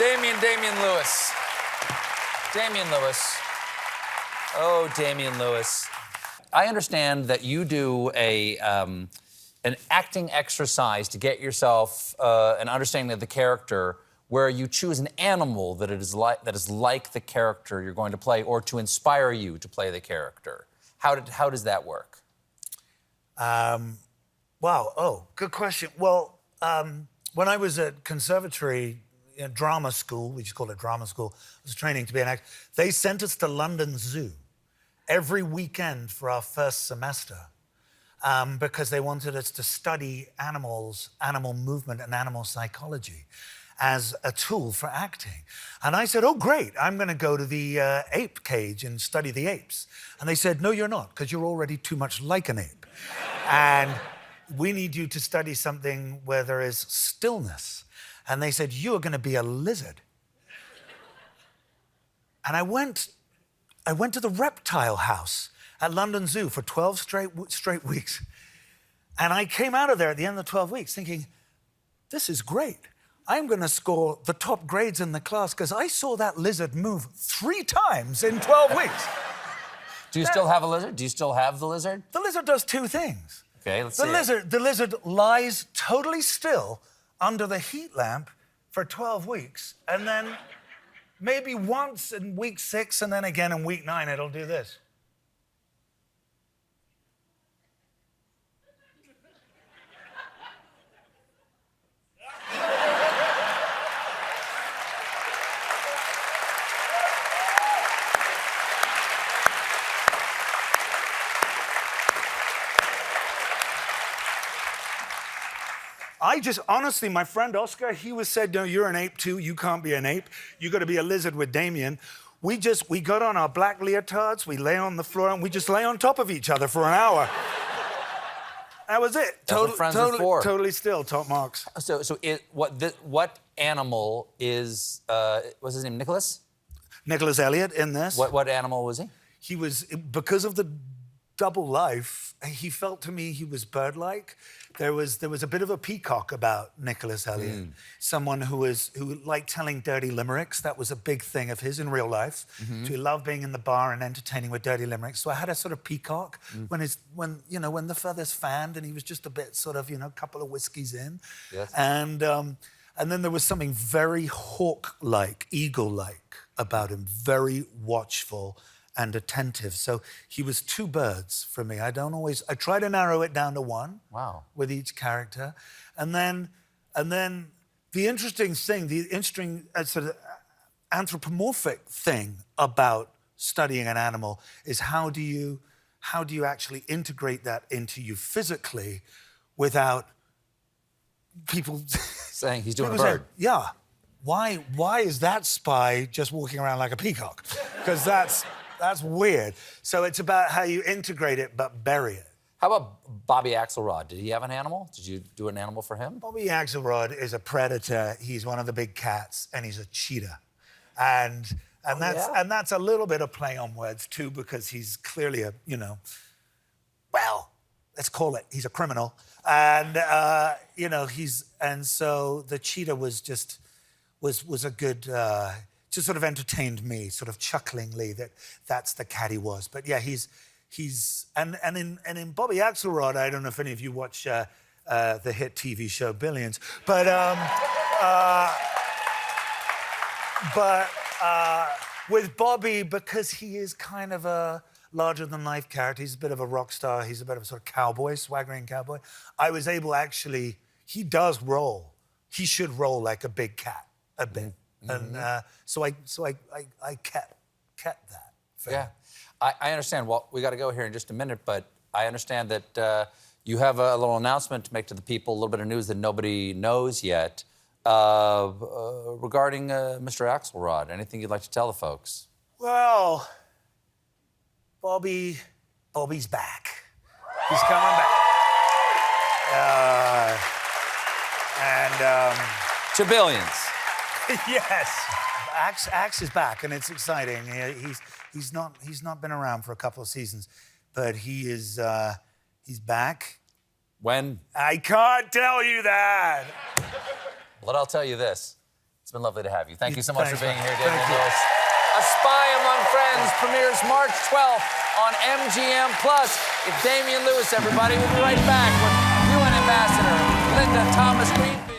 Damian Lewis. Damian Lewis. Oh, Damian Lewis. I understand that you do an acting exercise to get yourself an understanding of the character, where you choose an animal that is like the character you're going to play, or to inspire you to play the character. How does that work? Wow. Oh, good question. Well, when I was at conservatory, drama school, we just called it drama school, I was training to be an actor, they sent us to London Zoo every weekend for our first semester because they wanted us to study animals, animal movement and animal psychology as a tool for acting. And I said, oh, great, I'm going to go to the ape cage and study the apes. And they said, no, you're not, because you're already too much like an ape. And we need you to study something where there is stillness. And they said, you are going to be a lizard. And I went to the reptile house at London Zoo for 12 straight weeks. And I came out of there at the end of the 12 weeks thinking, this is great. I'm going to score the top grades in the class because I saw that lizard move 3 times in 12 weeks. Do you still have a lizard? Do you still have the lizard? The lizard does 2 things. Okay, let's see it. The lizard lies totally still under the heat lamp for 12 weeks, and then maybe once in week 6, and then again in week 9, it'll do this. Honestly, my friend Oscar, he said, no, you're an ape too, you can't be an ape. You got to be a lizard with Damian. We got on our black leotards, we lay on the floor, and we just lay on top of each other for an hour. That was it. That's what friends are for. Totally still, top marks. What animal is, what's his name, Nicholas? Nicholas Elliott in this. What animal was he? He was, because of the double life, he felt to me he was bird-like. There was a bit of a peacock about Nicholas Elliott. Someone who liked telling dirty limericks. That was a big thing of his in real life. So he loved being in the bar and entertaining with dirty limericks. So I had a sort of peacock when the feathers fanned and he was just a bit sort of, a couple of whiskeys in. Yes. And then there was something very hawk-like, eagle-like about him, very watchful and attentive. So he was 2 birds for me. I try to narrow it down to 1. Wow. With each character. And then the interesting thing, sort of anthropomorphic thing about studying an animal is how do you actually integrate that into you physically without people saying he's doing a bird. Yeah. Why is that spy just walking around like a peacock? Because that's weird. So it's about how you integrate it but bury it. How about Bobby Axelrod? Did he have an animal? Did you do an animal for him? Bobby Axelrod is a predator. He's one of the big cats, and he's a cheetah. And that's a little bit of play on words too, because he's clearly a, well, let's call it, he's a criminal. And so the cheetah was a good. Just sort of entertained me, sort of chucklingly that's the cat he was. But yeah, in Bobby Axelrod, I don't know if any of you watch the hit TV show Billions, but with Bobby, because he is kind of a larger-than-life character, he's a bit of a rock star, he's a bit of a sort of cowboy, swaggering cowboy, I was able he does roll. He should roll like a big cat, a bit. And so I kept that. Yeah, I understand. Well, we got to go here in just a minute, but I understand that you have a little announcement to make to the people, a little bit of news that nobody knows yet regarding Mr. Axelrod. Anything you'd like to tell the folks? Well, Bobby's back. He's coming back. To billions. Yes, Axe is back, and it's exciting. He's not been around for a couple of seasons, but he's back. When? I can't tell you that. But I'll tell you this: It's been lovely to have you. Thank you so much for Thanks, being man. here, Damian Thank you. Lewis. A Spy Among Friends premieres March 12th on MGM+. It's Damian Lewis, everybody. We'll be right back with UN Ambassador Linda Thomas Green.